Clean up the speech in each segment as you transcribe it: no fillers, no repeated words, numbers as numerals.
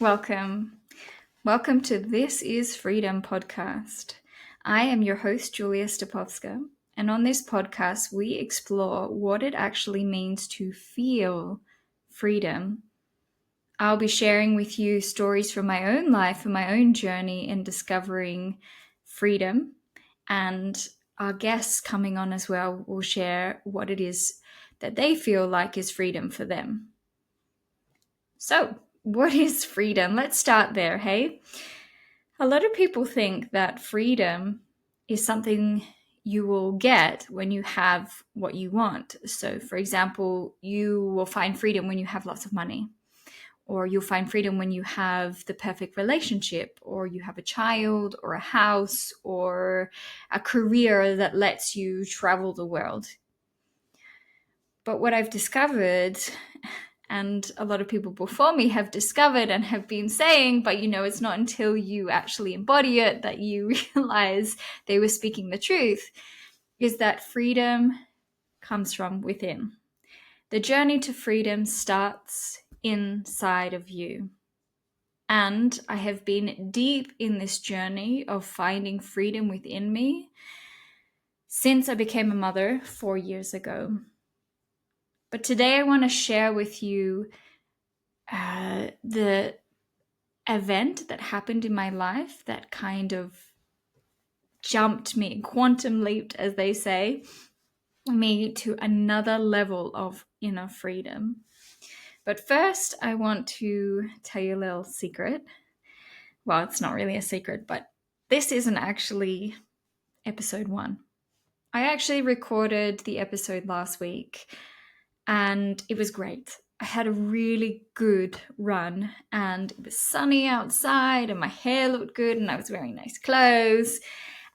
Welcome. Welcome to This is Freedom podcast. I am your host, Julia Stepowska, and on this podcast, we explore what it actually means to feel freedom. I'll be sharing with you stories from my own life and my own journey in discovering freedom, and our guests coming on as well will share what it is that they feel like is freedom for them. So, what is freedom? Let's start there, hey? A lot of people think that freedom is something you will get when you have what you want. So, for example, you will find freedom when you have lots of money, or you'll find freedom when you have the perfect relationship, or you have a child, or a house, or a career that lets you travel the world. But what I've discovered, and a lot of people before me have discovered and have been saying, but it's not until you actually embody it that you realize they were speaking the truth, is that freedom comes from within. The journey to freedom starts inside of you. And I have been deep in this journey of finding freedom within me since I became a mother 4 years ago. But today I want to share with you the event that happened in my life that kind of jumped me, quantum leaped, as they say, me to another level of inner freedom. But first, I want to tell you a little secret. Well, it's not really a secret, but this isn't actually episode 1. I actually recorded the episode last week, and it was great. I had a really good run, and it was sunny outside, and my hair looked good, and I was wearing nice clothes.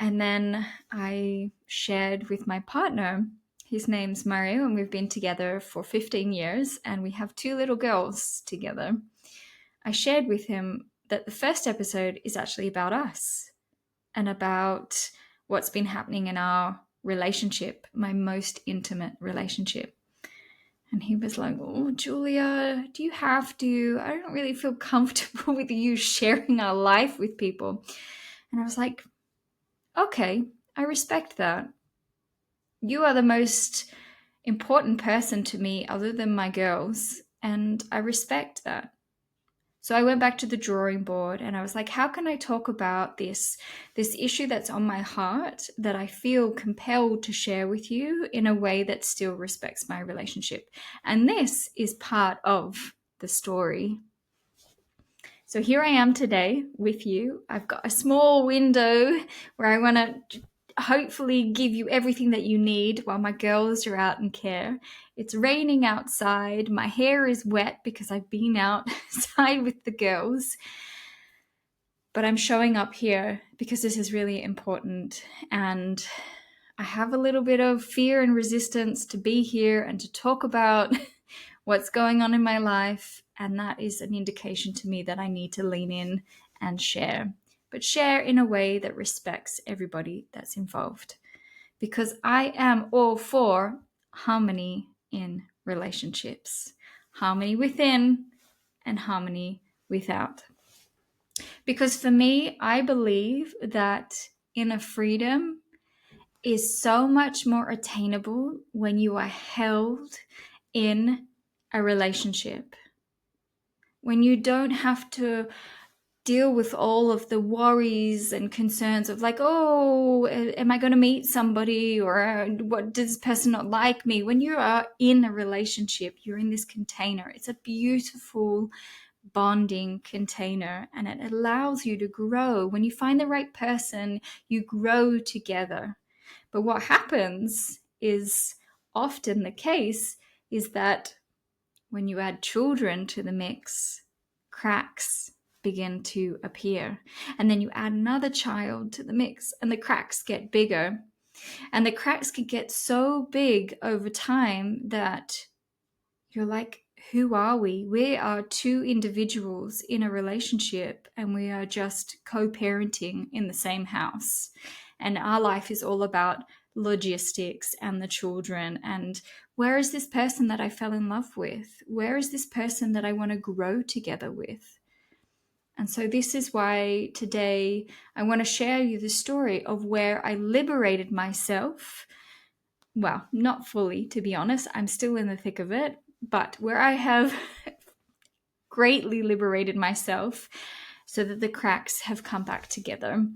And then I shared with my partner. His name's Mario, and we've been together for 15 years, and we have 2 little girls together. I shared with him that the first episode is actually about us and about what's been happening in our relationship, my most intimate relationship. And he was like, "Oh, Julia, do you have to? I don't really feel comfortable with you sharing our life with people." And I was like, "Okay, I respect that. You are the most important person to me other than my girls, and I respect that." So I went back to the drawing board and I was like, how can I talk about this issue that's on my heart that I feel compelled to share with you in a way that still respects my relationship? And this is part of the story. So here I am today with you. I've got a small window where I want to hopefully give you everything that you need while my girls are out in care. It's raining outside. My hair is wet because I've been outside with the girls. But I'm showing up here because this is really important. And I have a little bit of fear and resistance to be here and to talk about what's going on in my life. And that is an indication to me that I need to lean in and share. But share in a way that respects everybody that's involved. Because I am all for harmony in relationships. Harmony within and harmony without. Because for me, I believe that inner freedom is so much more attainable when you are held in a relationship. When you don't have to deal with all of the worries and concerns of like, oh, am I going to meet somebody, or what, does this person not like me? When you are in a relationship, you're in this container. It's a beautiful bonding container, and it allows you to grow. When you find the right person, you grow together. But what happens is often the case is that when you add children to the mix, cracks begin to appear. And then you add another child to the mix and the cracks get bigger. And the cracks can get so big over time that you're like, who are we? We are 2 individuals in a relationship, and we are just co-parenting in the same house. And our life is all about logistics and the children, and where is this person that I fell in love with? Where is this person that I want to grow together with? And so this is why today I want to share you the story of where I liberated myself. Well, not fully, to be honest. I'm still in the thick of it, but where I have greatly liberated myself so that the cracks have come back together.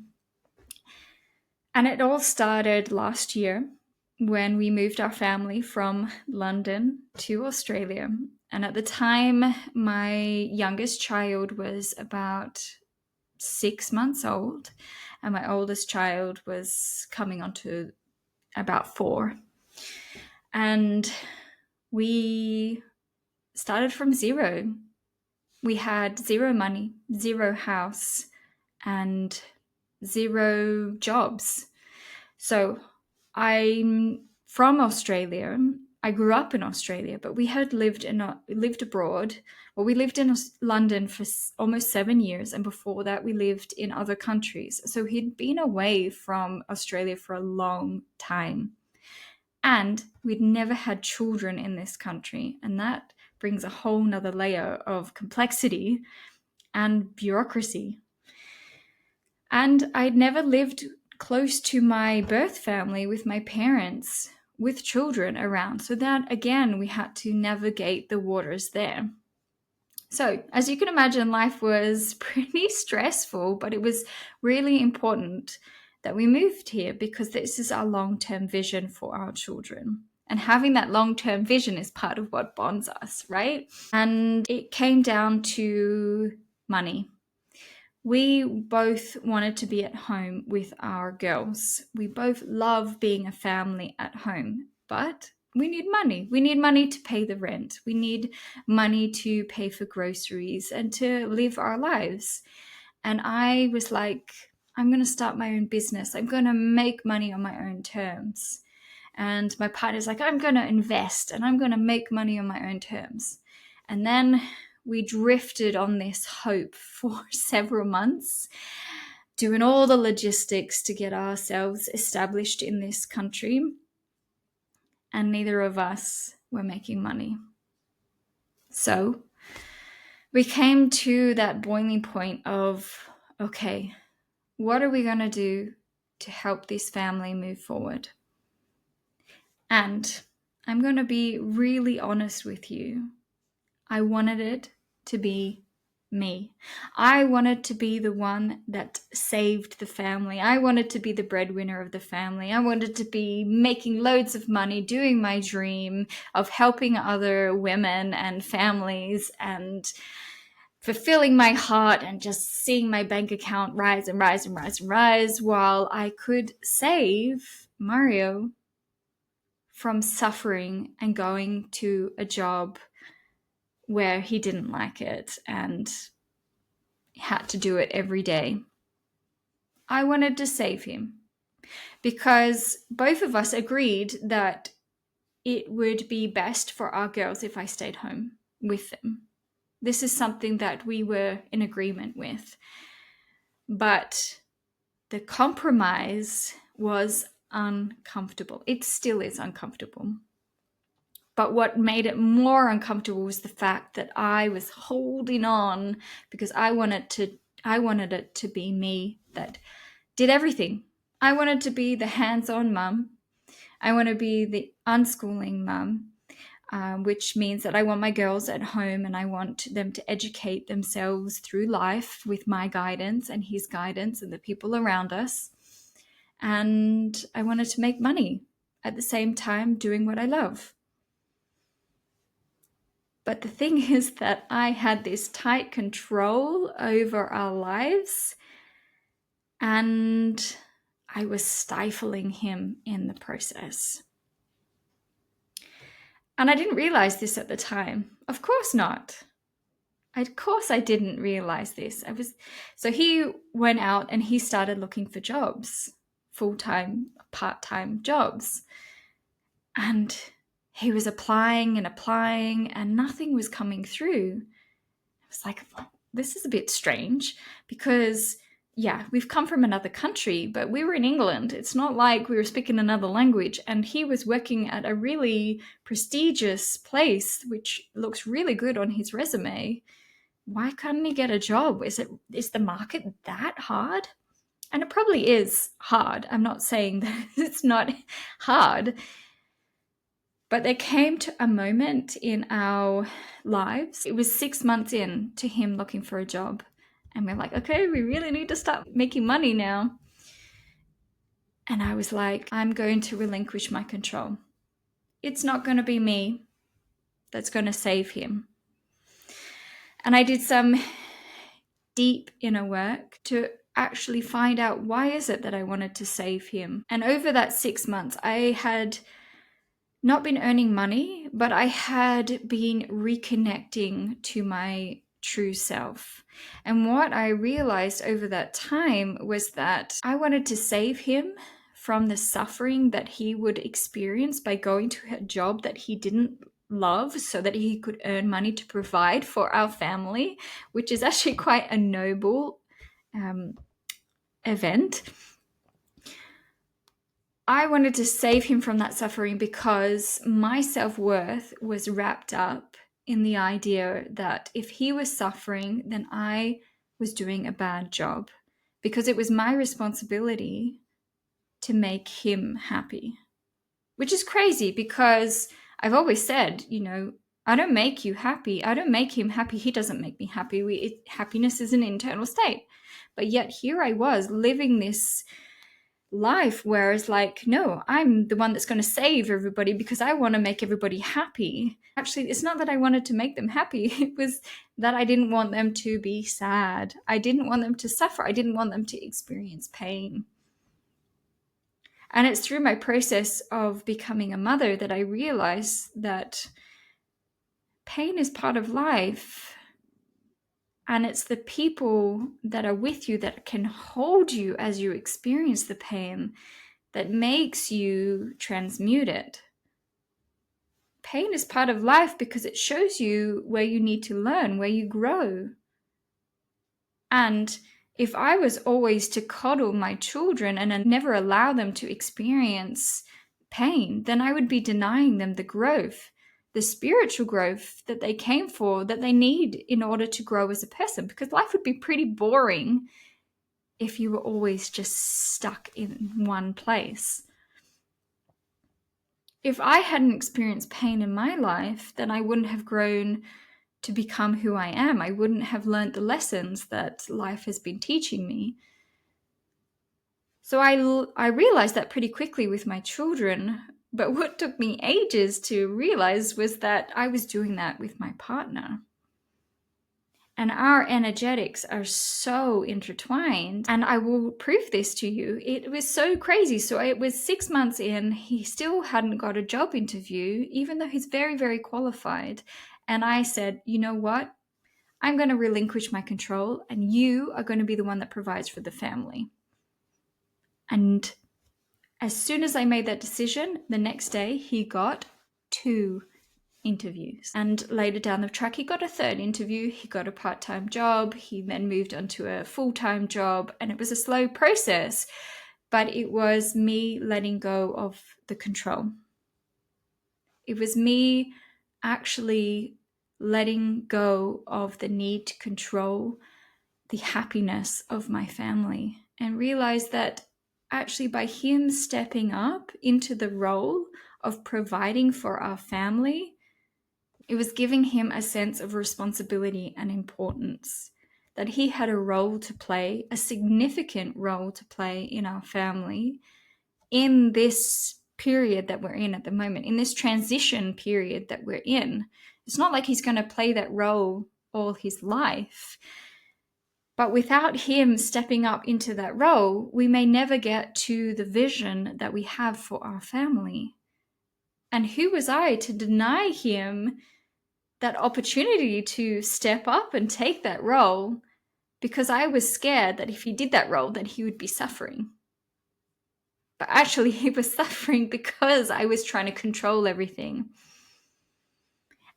And it all started last year when we moved our family from London to Australia. And at the time, my youngest child was about 6 months old, and my oldest child was coming on to about 4. And we started from zero. We had zero money, zero house, and zero jobs. So I'm from Australia. I grew up in Australia, but we had lived abroad. Well, we lived in London for almost 7 years, and before that we lived in other countries. So he'd been away from Australia for a long time. And we'd never had children in this country, and that brings a whole nother layer of complexity and bureaucracy. And I'd never lived close to my birth family with my parents, with children around. So that, again, we had to navigate the waters there. So, as you can imagine, life was pretty stressful, but it was really important that we moved here because this is our long-term vision for our children. And having that long-term vision is part of what bonds us, right? And it came down to money. We both wanted to be at home with our girls. We both love being a family at home, but we need money. We need money to pay the rent. We need money to pay for groceries and to live our lives. And I was like, I'm going to start my own business. I'm going to make money on my own terms. And my partner's like, I'm going to invest and I'm going to make money on my own terms. And then we drifted on this hope for several months, doing all the logistics to get ourselves established in this country. And neither of us were making money. So we came to that boiling point of, okay, what are we going to do to help this family move forward? And I'm going to be really honest with you. I wanted it to be me. I wanted to be the one that saved the family. I wanted to be the breadwinner of the family. I wanted to be making loads of money, doing my dream of helping other women and families and fulfilling my heart and just seeing my bank account rise and rise and rise and rise while I could save Mario from suffering and going to a job where he didn't like it and had to do it every day. I wanted to save him because both of us agreed that it would be best for our girls if I stayed home with them. This is something that we were in agreement with. But the compromise was uncomfortable. It still is uncomfortable. But what made it more uncomfortable was the fact that I was holding on because I wanted it to be me that did everything. I wanted to be the hands-on mum. I want to be the unschooling mum, which means that I want my girls at home and I want them to educate themselves through life with my guidance and his guidance and the people around us. And I wanted to make money at the same time doing what I love. But the thing is that I had this tight control over our lives and I was stifling him in the process. And I didn't realize this at the time. Of course not. Of course I didn't realize this. So he went out and he started looking for jobs, full-time, part-time jobs. And he was applying and nothing was coming through. I was like, this is a bit strange because, yeah, we've come from another country, but we were in England. It's not like we were speaking another language. And he was working at a really prestigious place, which looks really good on his resume. why can't he get a job? Is the market that hard? And it probably is hard. I'm not saying that it's not hard. But there came to a moment in our lives, it was 6 months in to him looking for a job. And we're like, okay, we really need to start making money now. And I was like, I'm going to relinquish my control. It's not going to be me that's going to save him. And I did some deep inner work to actually find out, why is it that I wanted to save him? And over that 6 months, I had not been earning money, but I had been reconnecting to my true self. And what I realized over that time was that I wanted to save him from the suffering that he would experience by going to a job that he didn't love so that he could earn money to provide for our family, which is actually quite a noble event. I wanted to save him from that suffering because my self-worth was wrapped up in the idea that if he was suffering, then I was doing a bad job, because it was my responsibility to make him happy, which is crazy because I've always said, I don't make you happy. I don't make him happy. He doesn't make me happy. Happiness is an internal state. But yet here I was living this life where it's like, no, I'm the one that's going to save everybody because I want to make everybody happy. Actually, it's not that I wanted to make them happy. It was that I didn't want them to be sad. I didn't want them to suffer. I didn't want them to experience pain. And it's through my process of becoming a mother that I realized that pain is part of life. And it's the people that are with you that can hold you as you experience the pain that makes you transmute it. Pain is part of life because it shows you where you need to learn, where you grow. And if I was always to coddle my children and never allow them to experience pain, then I would be denying them the growth, the spiritual growth that they came for, that they need in order to grow as a person, because life would be pretty boring if you were always just stuck in one place. If I hadn't experienced pain in my life, then I wouldn't have grown to become who I am. I wouldn't have learned the lessons that life has been teaching me. So I realized that pretty quickly with my children. But what took me ages to realize was that I was doing that with my partner. And our energetics are so intertwined. And I will prove this to you. It was so crazy. So it was 6 months in. He still hadn't got a job interview, even though he's very, very qualified. And I said, you know what? I'm going to relinquish my control, and you are going to be the one that provides for the family. And as soon as I made that decision, the next day he got 2 interviews. And later down the track, he got a 3rd interview. He got a part-time job. He then moved on to a full-time job. And it was a slow process, but it was me letting go of the control. It was me actually letting go of the need to control the happiness of my family, and realize that actually by him stepping up into the role of providing for our family, it was giving him a sense of responsibility and importance, that he had a role to play, a significant role to play in our family in this period that we're in at the moment, in this transition period that we're in. It's not like he's going to play that role all his life. But without him stepping up into that role, we may never get to the vision that we have for our family. And who was I to deny him that opportunity to step up and take that role, because I was scared that if he did that role, then he would be suffering. But actually, he was suffering because I was trying to control everything.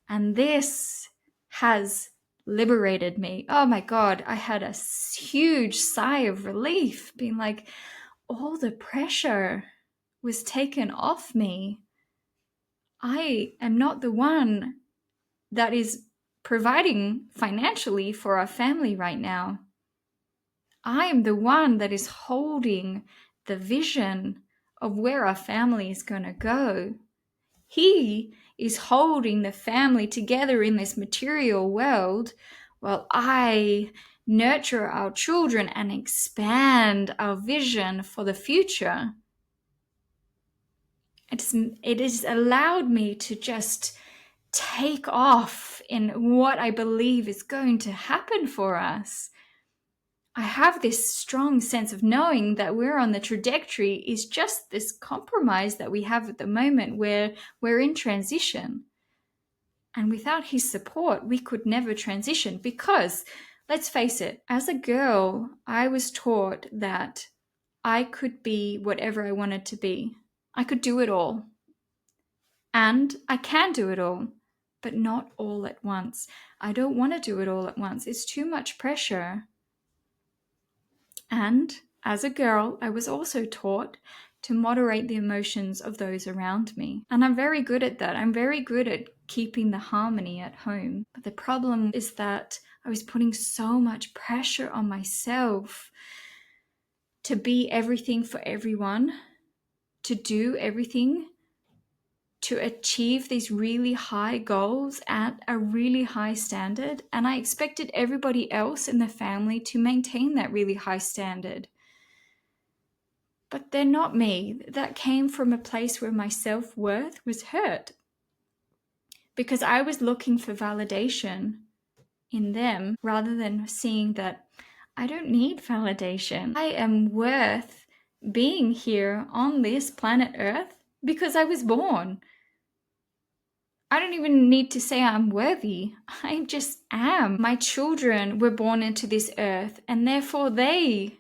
And this has liberated me. Oh my God, I had a huge sigh of relief, being like, all the pressure was taken off me. I am not the one that is providing financially for our family right now. I am the one that is holding the vision of where our family is going to go. He is holding the family together in this material world while I nurture our children and expand our vision for the future. It has allowed me to just take off in what I believe is going to happen for us. I have this strong sense of knowing that we're on the trajectory is just this compromise that we have at the moment where we're in transition. And without his support, we could never transition because, let's face it, as a girl, I was taught that I could be whatever I wanted to be. I could do it all. And I can do it all, but not all at once. I don't want to do it all at once. It's too much pressure. And as a girl, I was also taught to moderate the emotions of those around me. And I'm very good at that. I'm very good at keeping the harmony at home. But the problem is that I was putting so much pressure on myself to be everything for everyone, to do everything, to achieve these really high goals at a really high standard. And I expected everybody else in the family to maintain that really high standard. But they're not me. That came from a place where my self-worth was hurt because I was looking for validation in them rather than seeing that I don't need validation. I am worth being here on this planet Earth because I was born. I don't even need to say I'm worthy. I just am. My children were born into this earth and therefore they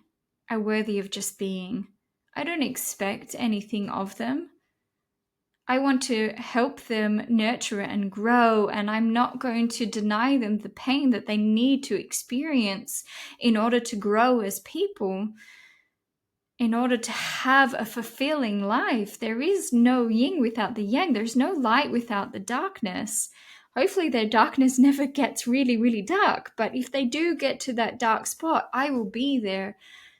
are worthy of just being. I don't expect anything of them. I want to help them nurture and grow, and I'm not going to deny them the pain that they need to experience in order to grow as people, in order to have a fulfilling life. There is no yin without the yang. There's no light without the darkness. Hopefully their darkness never gets really, really dark, but if they do get to that dark spot, I will be there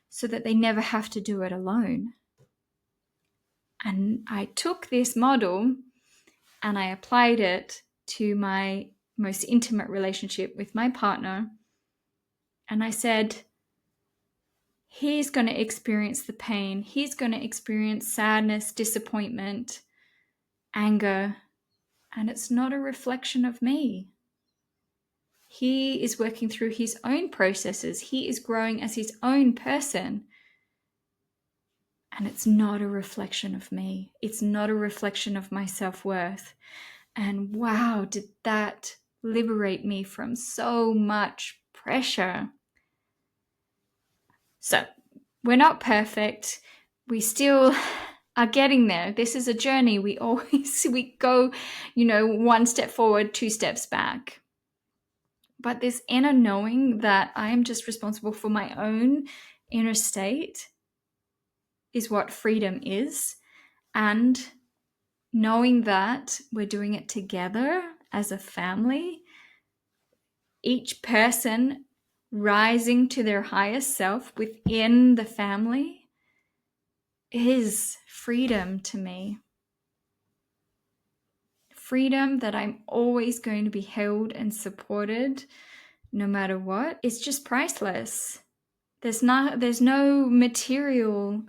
so that they never have to do it alone. And I took this model and I applied it to my most intimate relationship with my partner. And I said, he's going to experience the pain. He's going to experience sadness, disappointment, anger. And it's not a reflection of me. He is working through his own processes. He is growing as his own person. And it's not a reflection of me. It's not a reflection of my self-worth. And wow, did that liberate me from so much pressure. So we're not perfect. We still are getting there. This is a journey. We go, one step forward, two steps back. But this inner knowing that I am just responsible for my own inner state is what freedom is. And knowing that we're doing it together as a family, each person rising to their highest self within the family is freedom to me. Freedom that I'm always going to be held and supported no matter what. It's just priceless. There's no material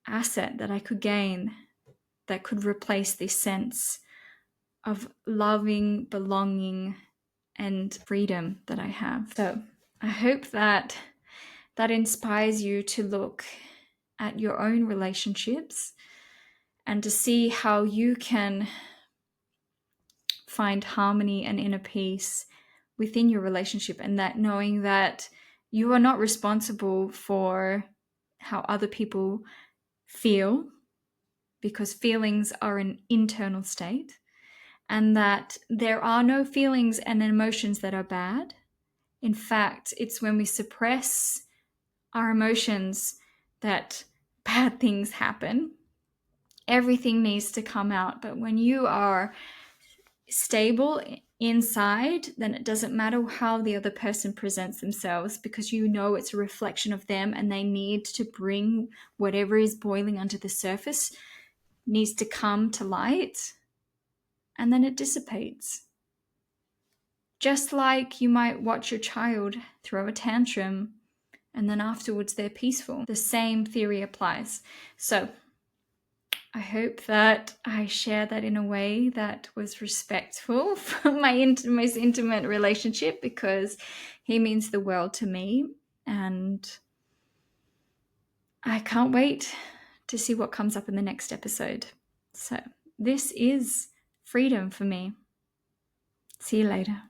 asset that I could gain that could replace this sense of loving, belonging, and freedom that I have. So I hope that inspires you to look at your own relationships and to see how you can find harmony and inner peace within your relationship, and that knowing that you are not responsible for how other people feel, because feelings are an internal state, and that there are no feelings and emotions that are bad. In fact, it's when we suppress our emotions that bad things happen. Everything needs to come out. But when you are stable inside, then it doesn't matter how the other person presents themselves, because you know it's a reflection of them, and they need to bring whatever is boiling under the surface needs to come to light, and then it dissipates. Just like you might watch your child throw a tantrum and then afterwards they're peaceful. The same theory applies. So I hope that I share that in a way that was respectful for my most intimate relationship, because he means the world to me, and I can't wait to see what comes up in the next episode. So this is freedom for me. See you later.